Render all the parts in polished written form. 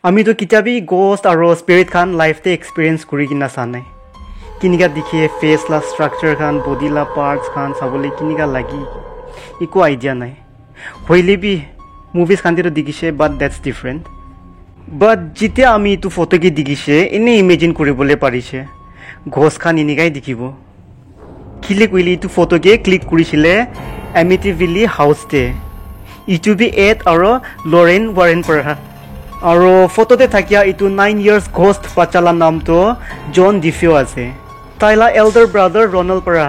আমি তো কিতাবি গোস্ট আৰু স্পিৰিট খান লাইফতে এক্সপিৰিয়েঞ্চ কৰি কিনা চা নাই কিনিকা দেখে ফেস লা স্ট্ৰাকচাৰ খান বডি লা পাৰ্টস খান চাবলৈ কিনিকা লাগি একো আইডিয়া নাই হইলে বি মুভিজ খান তো দেখিছে বাট দ্যাটস ডিফারেন্ট বাট যেতিয়া আমি এইটো ফটো কি দেখিছে এনে ইমেজিন কৰিবলৈ পাৰিছে ঘোষ খান এনেকাই দেখিব কিলে কইলে এইটো ফটো কে ক্লিক কৰিছিলে এমিটিভিলি হাউসতে ইটো বি এড আৰু লৰেন ৱাৰেন পৰা আৰু ফটোতে থাকিয়া ইটো 9 years ঘোষ্ট বাচ্চালা নামটো জন ডিফিও আছে তাইলা এল্ডাৰ ব্ৰাদাৰ ৰনাল্ড পৰা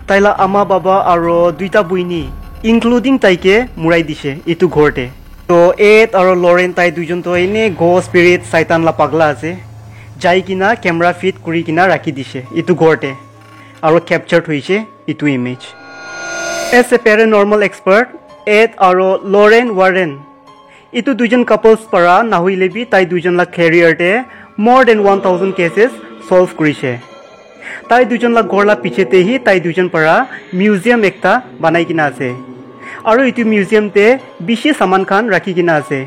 তাইলা আমা বাবা আৰু দুইটা বইনি ইনক্লুডিং তাইকে মুৰাই দিছে ইটো ঘৰতে তো এড আৰু লৰেন তাই দুজন তো এনে ঘোষ্ট স্পিৰিট শয়তান লা পাগলা আছে যাই কিনা ক্যামেৰা ফিট কৰি কিনা ৰাখি দিছে ইটো ঘৰতে আৰু ক্যাপচাৰ্ড হৈছে ইটো image as a paranormal expert Ed আৰু লৰেন ৱাৰেন ইটো দুজন কাপলস পৰা নাহইলে বি তাই দুজন লা ক্যাৰিয়াৰতে more than 1000 কেसेस সলভ কৰিছে তাই দুজন লা ঘৰলা পিছেতে হি তাই দুজন পৰা মিউজিয়াম একটা বনাই কিনা আছে আৰু ইটো মিউজিয়ামতে বিশে সামান খান ৰাখি কিনা আছে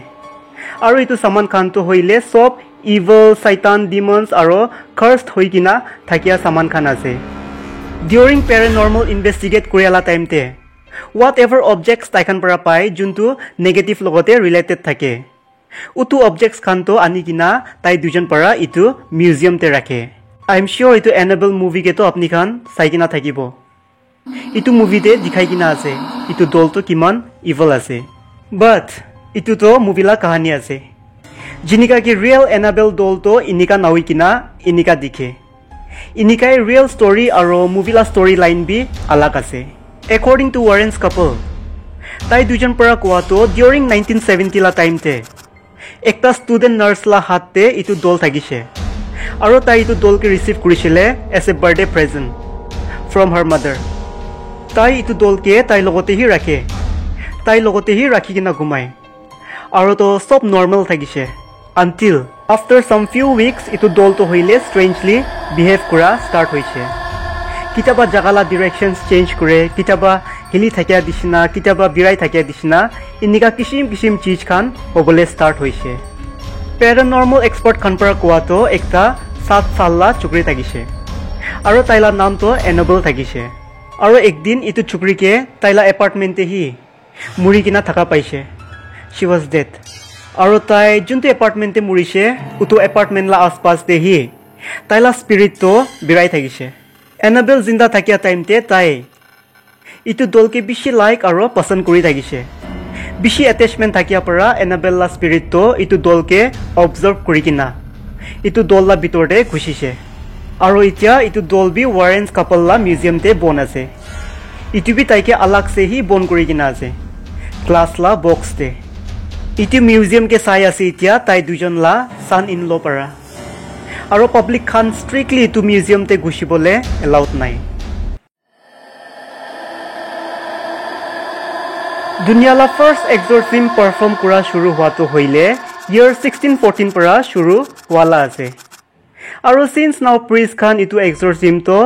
আৰু ইটো সামান খান তো হইলে সব ইভিল শয়তান ডিমন্স আৰু কাৰ্সড হৈ কিনা থাকিয়া সামান খান আছে ডিউৰিং প্যাৰানৰ্মাল ইনভেষ্টিগেট কৰিলা টাইমতে whatever objects তাইখান পৰা পাই যোনটো নেগেটিভ লগতে ৰিলেটেড থাকে উটো অবজেক্টস খান তো আনি কিনা তাই দুজন পৰা ইটো মিউজিয়ামতে ৰাখে আই এম শিওৰ ইটো এনাবেল মুভি কে তো আপনি খান চাই কিনা থাকিব ইটো মুভিতে দেখাই কিনা আছে ইটো দলটো কিমান ইভিল আছে বাট ইটো তো মুভিলা কাহানী আছে জিনিকা কি ৰিয়েল এনাবেল দলটো ইনিকা নাউই কিনা ইনিকা দেখে ইনিকাই ৰিয়েল ষ্টৰী আৰু মুভিলা ষ্টৰী লাইন বি আলাক আছে According to Warren's couple, তাই দুজন পৰা কোৱাটো during 1970 লা টাইমতে একটা স্টুডেন্ট নাৰ্স লা হাতে ইটো দল থাকিছে আৰু তাই ইটো দলকে ৰিসিভ কৰিছিলে as a birthday present from her mother তাই ইটো দলকে তাই লগতেহি ৰাখি কিনা ঘুমাই আৰু তো সব normal থাকিছে until after some few weeks ইটো দলটো হইলে strangely behave কৰা start হৈছে কিতাবা জাগালা ডিৰেকশনস চেঞ্জ কৰে কিতাবা হিলি থাকিয়া দিছিনা কিতাবা বিৰাই থাকিয়া দিছিনা ইনিকা কিছিম চিজ খান হবলে স্টাৰ্ট হৈছে প্যাৰানৰ্মাল এক্সপাৰ্ট খান পৰা কোৱাটো একটা 7 সাললা চুকৰি থাকিছে আৰু তাইলা নামটো এনাবেল থাকিছে আৰু একদিন ইটো চুকৰিকে তাইলা এপাৰ্টমেন্টে হি মুৰি কিনা থাকা পাইছে she was dead আৰু তাই যোনটো এপাৰ্টমেন্টে মুৰিছে উটো এপাৰ্টমেন্ট লা আশপাশ দে হি তাইলা স্পিৰিট তো বিৰাই থাকিছে এনাবেল জিন্দা থাকিয়া টাইমতে তাই ইটো দলকে বেশি লাইক আৰু পছন্দ কৰি থাকিছে বেশি অ্যাটাচমেন্ট থাকিয়া পৰা এনাবেল লা স্পিৰিট তো ইটো দলকে অবজাৰ্ভ কৰি কিনা ইটো দল লা ভিতৰতে ঘুষিছে আৰু এতিয়া ইটো দল বি ওয়াৰেন্স কাপল লা মিউজিয়ামতে বন আছে ইটো বি তাইকে আলাগ সে হি বন কৰি কিনা আছে ক্লাস লা বক্সতে ইটো মিউজিয়াম কে চাই আছে এতিয়া তাই দুজন লা সান ইন ল পৰা আৰু পাব্লিক খান স্ট্ৰিক্টলি ইটো মিউজিয়ামতে ঘুষিবলে এলাউড নাই দুনিয়ালা ফাৰ্স্ট এক্সৰচিজম পাৰফৰ্ম কৰা শুৰু হোৱাটো হইলে ইয়াৰ 1614 পৰা শুৰু হোৱালা আছে আৰু সিন্স নাও প্ৰিস খান ইটো এক্সৰচিজম তো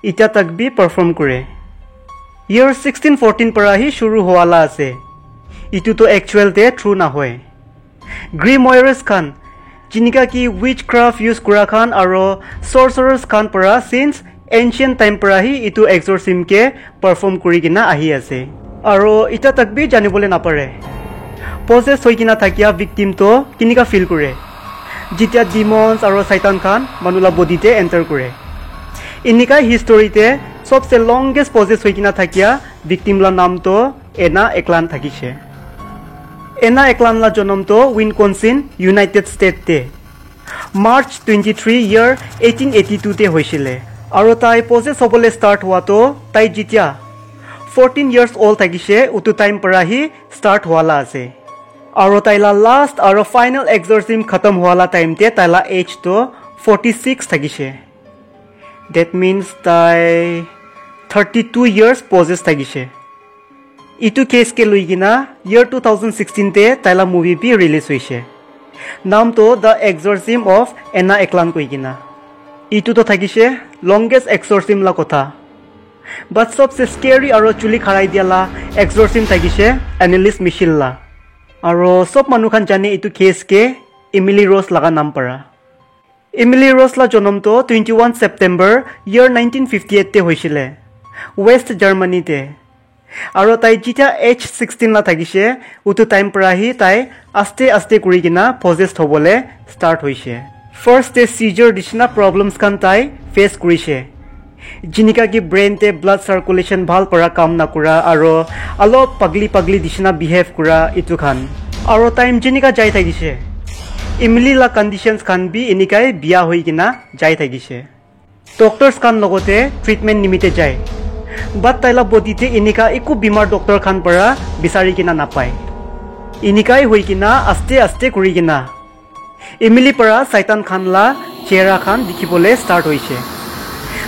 ইটা তক বি পাৰফৰ্ম কৰে ইয়াৰ 1614 পৰা হি শুৰু হোৱালা আছে ইটো তো একচুৱেলতে ট্ৰু না হয় গ্ৰিময়াৰ্স খান जिनिका की witchcraft use kura khan aro sorcerers khan para since ancient time para hi itu exorcism ke perform kuri kina ahi ase aro ita tak bi janibole na pare possess hoi kina thakia victim to kinika feel kure jitia demons aro satan khan manula body te enter kure inika history te sobse longest possess hoi kina thakia victim la naam to ena eklan thakise এনা একলানলা জনম তো উইনকনসিন United state তে March 23 ইয়ার 1882 তে হইছিলে আৰু তাই pauses হবলে start হোৱাটো তাই জিতিয়া 14 years old থাকিছে উটো time পৰা হি স্টাৰ্ট হোৱালা আছে আৰু তাইলা লাস্ট আৰু ফাইনাল এক্সৰচিজম খতম হোৱালা টাইমতে তাইলা এজ তো 46 থাকিছে দ্যাট মিন্স তাই 32 ইয়ার্স পজেস থাকিছে ইটো কেস কে লৈ কিনা ইয়াৰ 2016 তে তাইলা মুভি বি ৰিলিজ হৈছে নাম তো দ্য এক্সৰচিজম অফ এনা একলান কই কিনা ইটো তো থাকিছে লংগেষ্ট এক্সৰচিজম লা কথা বাট সবসে স্কেৰি আৰু চুলি খাৰাই দিয়ালা এক্সৰচিজম থাকিছে এনালিস মিশেল লা আৰু সব মানুহ খান জানে ইটো case K Emily Rose laga naam para. Emily Rose la jonam to 21 September year 1958 te hoishile West Germany te. Aro tai jita age 16 la thagise utu time para hi tai aste kuri kina possessed hobole start hoise. First te seizure dishna problems kan tai face kurise. Jinika ki brain te blood circulation bhal para kam na kura aro alo pagli dishna behave kura itu khan. Aro time jinika jai thagise. Emily la conditions khan bi enikai biya hoi kina jai thagise. Doctors khan logote treatment nimite jai. But taila body te inika iku bimar doctor khan para bisari kina napai. Inikai hoi kina aste kuri kina. Emily para Saitan khan la chehra khan dikhibole start hoise.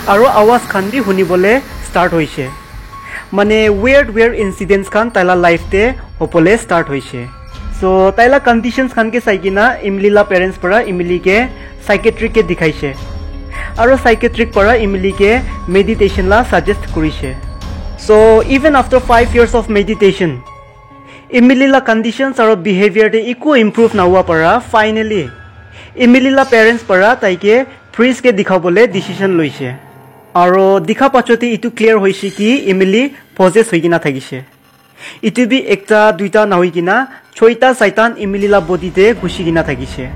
Aro awaz khan bi hunibole start hoise. Mane weird incidents khan taila life te hopole start hoise. So taila conditions khan ke sai kina Emily la parents para Emily ke psychiatric ke dikhaise. Aro psychiatric para Emily ke meditation la suggest kurise. So even after 5 years of meditation, Emily la conditions aro behavior de equal improve na hua para finally Emily la parents para taike priest ke dikhabole decision loise. Aro dikha pachote itu clear hoise ki Emily possess hoikina thagise. Itu bi ekta duita na hoikina choita Satan Emily la body te gushi kina thagise.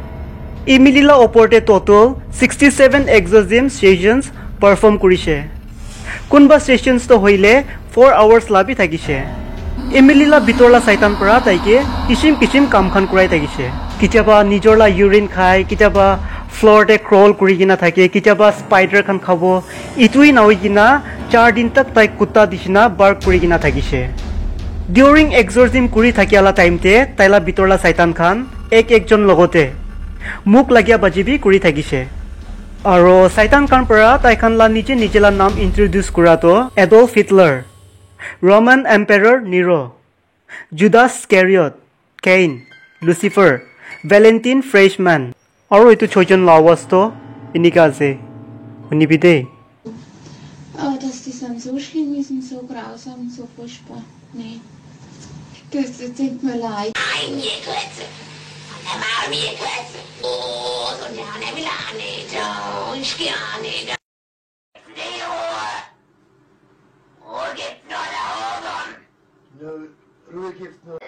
Emily la oporte total 67 exorcism sessions perform kurise. Kunba sessions to hoile 4 hours la bi thagise. Emily la bitor la Satan para taike kishim kam khan kurai thagise. Kitaba nijor la urine khai, kitaba floor te crawl kuri kina thake, kitaba spider khan khabo. Itui na hoikina 4 din tak tai kutta dishna bark kuri kina thagise. During exorcism kuri thakiala time te taila bitor la Satan khan ek jon logote muk lagia bajibi kuri thagise. Aro Satan khan para tai khan la nije la naam introduce kura to Adolf Hitler, Roman Emperor Nero, Judas Iscariot, Cain, Lucifer, Valentine Freshman. Aro itu chojon la awaz to inika ase. Hunibi de. Dass die dann so schlimm ist und so grausam und so furchtbar. Nee. Das tut mir leid. Nein, mir Kürze. Und der Maul mir Kürze. Oh, so der will auch nicht. Oh, ich geh auch nicht. Leo! Ruhe gibt nur der Hosen. Ruhe gibt nur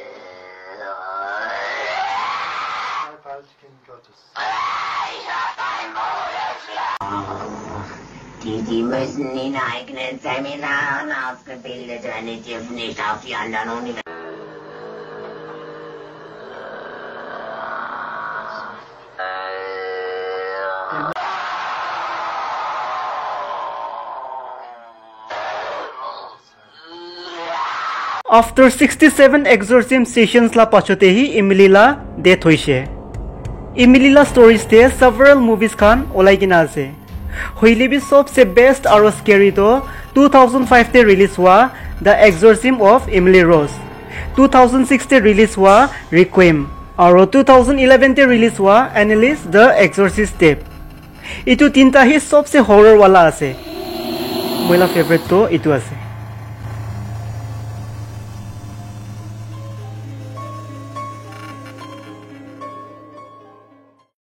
falsch Kind Gottes. Ich hab ein Moderschlag. Die müssen in eigenen Seminaren ausgebildet werden. Die dürfen nicht auf die anderen Universitäten. After 67 exorcism sessions la pachote hi Emily la death hoise. Emily la stories te several movies khan olai kina ase. Hoile bi sobse best aro scary to 2005 te release hua The Exorcism of Emily Rose, 2006 te release hua Requiem, aro 2011 te release hua Annelies The Exorcist Tape. Itu tinta hi sobse horror wala ase. Moila favorite to itu ase.